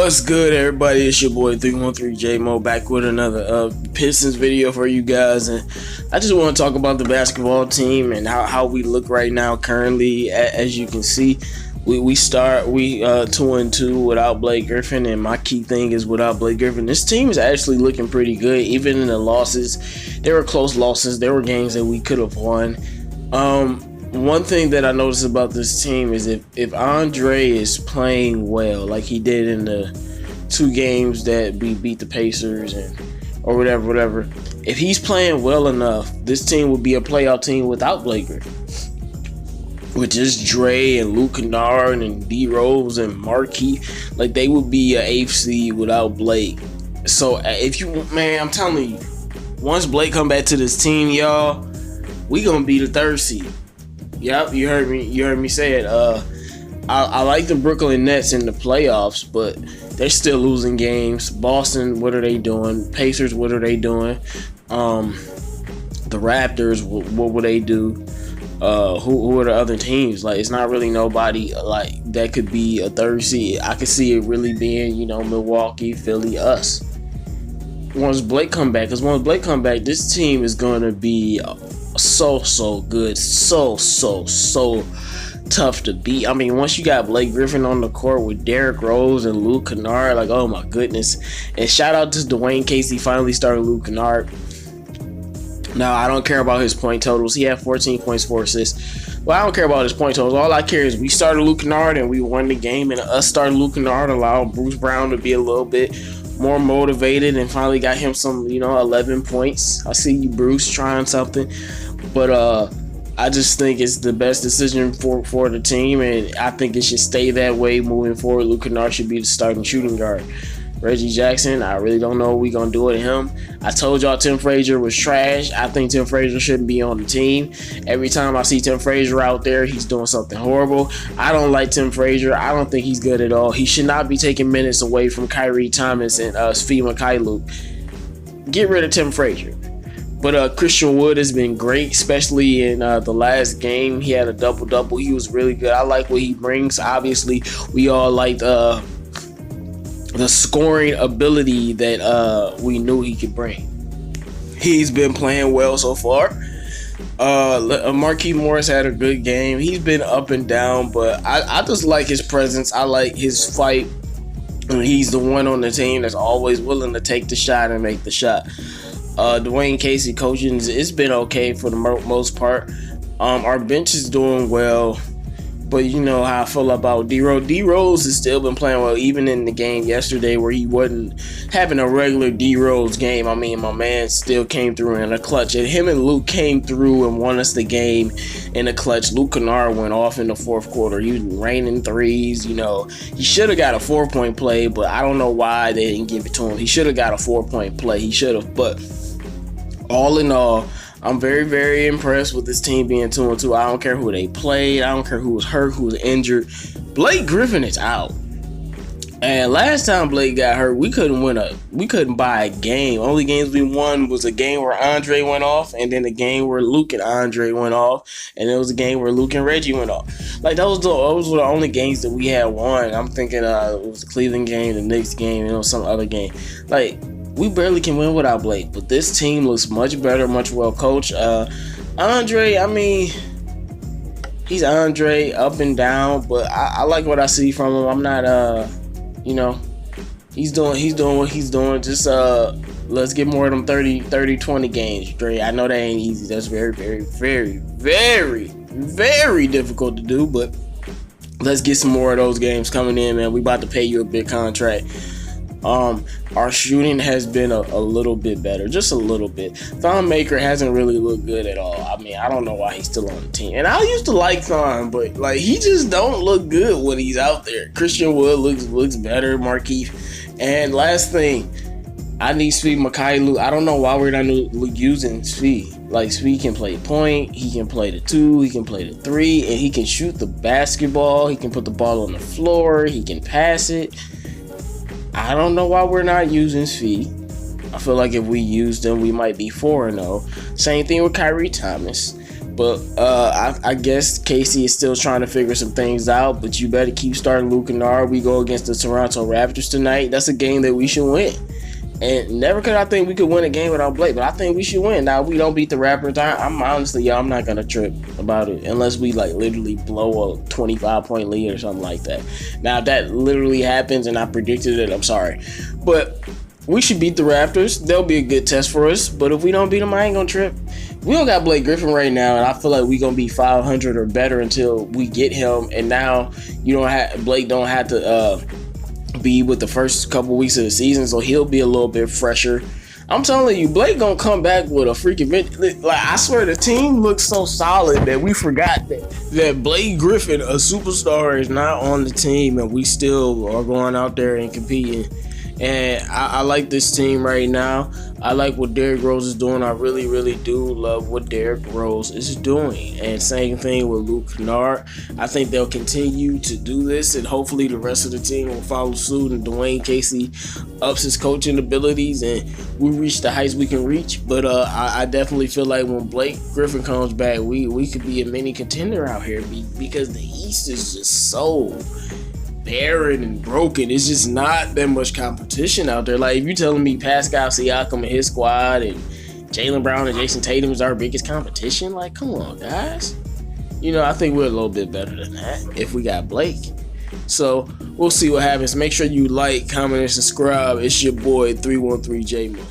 What's good, everybody? It's your boy 313 J Mo back with another Pistons video for you guys, and I just want to talk about the basketball team and how we look right now. Currently, as you can see, we start 2-2 without Blake Griffin, and my key thing is without Blake Griffin, this team is actually looking pretty good. Even in the losses, there were close losses. There were games that we could have won. One thing that I noticed about this team is if Andre is playing well, like he did in the 2 games that we beat the Pacers or whatever, if he's playing well enough, this team would be a playoff team without Blake Griffin. With just Dre and Luke Kennard and D Rose and Markey, like they would be an 8th seed without Blake. So I'm telling you, once Blake come back to this team, y'all, we gonna be the 3rd seed. Yep, you heard me say it. I like the Brooklyn Nets in the playoffs, but they're still losing games. Boston, what are they doing? Pacers, what are they doing? The Raptors, what will they do? Who are the other teams? Like, it's not really nobody like that could be a 3rd seed. I could see it really being, Milwaukee, Philly, us. Once Blake come back, this team is gonna be so good, so tough to beat. I mean, once you got Blake Griffin on the court with Derrick Rose and Luke Kennard, like, oh my goodness. And shout out to Dwayne Casey, finally started Luke Kennard. Now, I don't care about his point totals. He had 14 points, 4 assists. Well, I don't care about his point totals. All I care is we started Luke Kennard and we won the game, and us starting Luke Kennard allowed Bruce Brown to be a little bit more motivated and finally got him some, 11 points. I see you, Bruce, trying something. But I just think it's the best decision for the team, and I think it should stay that way moving forward. Luke Kennard should be the starting shooting guard. Reggie Jackson, I really don't know what we're going to do with him. I told y'all Tim Frazier was trash. I think Tim Frazier shouldn't be on the team. Every time I see Tim Frazier out there, he's doing something horrible. I don't like Tim Frazier. I don't think he's good at all. He should not be taking minutes away from Kyrie Thomas and Svi Mykhailiuk. Get rid of Tim Frazier. But Christian Wood has been great, especially in the last game. He had a double-double. He was really good. I like what he brings. Obviously, we all liked the scoring ability that we knew he could bring. He's been playing well so far. Marquise Morris had a good game. He's been up and down, but I just like his presence. I like his fight. And he's the one on the team that's always willing to take the shot and make the shot. Dwayne Casey coaching, it's been okay for the most part. Our bench is doing well, but you know how I feel about D Rose. D Rose has still been playing well, even in the game yesterday where he wasn't having a regular D Rose game. I mean, my man still came through in a clutch, and him and Luke came through and won us the game in a clutch. Luke Kennard went off in the 4th quarter. He was raining threes. He should have got a 4-point play, but I don't know why they didn't give it to him. He should have got a 4-point play. He should have, but all in all, I'm very, very impressed with this team being 2-2. I don't care who they played. I don't care who was hurt, who was injured. Blake Griffin is out. And last time Blake got hurt, we couldn't buy a game. Only games we won was a game where Andre went off, and then a game where Luke and Andre went off, and it was a game where Luke and Reggie went off. Like, those were the only games that we had won. I'm thinking it was the Cleveland game, the Knicks game, some other game. Like, we barely can win without Blake, but this team looks much better, much well coached. Andre, I mean, he's Andre, up and down, but I like what I see from him. I'm not, he's doing what he's doing. Just let's get more of them 30-20 games, Dre. I know that ain't easy. That's very, very, very, very, very difficult to do, but let's get some more of those games coming in, man. We about to pay you a big contract. Our shooting has been a little bit better, just a little bit. Thon Maker hasn't really looked good at all. I mean, I don't know why he's still on the team. And I used to like Thon, but like he just don't look good when he's out there. Christian Wood looks better, Markieff. And last thing, I need Svi Mykhailiuk. I don't know why we're not using Svi. Like, Svi can play point, he can play the 2, he can play the 3, and he can shoot the basketball. He can put the ball on the floor, he can pass it. I don't know why we're not using Svi. I feel like if we use them, we might be 4-0. Same thing with Kyrie Thomas. But I guess Casey is still trying to figure some things out. But you better keep starting Luke Kennard. We go against the Toronto Raptors tonight. That's a game that we should win. And never could I think we could win a game without Blake, but I think we should win. Now, we don't beat the Raptors. I'm honestly, I'm not going to trip about it unless we like literally blow a 25-point lead or something like that. Now, if that literally happens and I predicted it, I'm sorry. But we should beat the Raptors. They'll be a good test for us. But if we don't beat them, I ain't going to trip. We don't got Blake Griffin right now, and I feel like we're going to be 500 or better until we get him. And now Blake don't have to be with the first couple weeks of the season, so he'll be a little bit fresher. I'm telling you, Blake gonna come back with a freaking like, I swear the team looks so solid that we forgot that Blake Griffin, a superstar, is not on the team, and we still are going out there and competing. And I like this team right now. I like what Derrick Rose is doing. I really, really do love what Derrick Rose is doing. And same thing with Luke Kennard. I think they'll continue to do this, and hopefully the rest of the team will follow suit, and Dwayne Casey ups his coaching abilities, and we reach the heights we can reach. But I definitely feel like when Blake Griffin comes back, we could be a mini contender out here because the East is just so barren and broken. It's just not that much competition out there. Like, if you're telling me Pascal Siakam and his squad and Jaylen Brown and Jason Tatum is our biggest competition, like, come on, guys. I think we're a little bit better than that if we got Blake. So we'll see what happens. Make sure you like, comment, and subscribe. It's your boy 313 J Mo.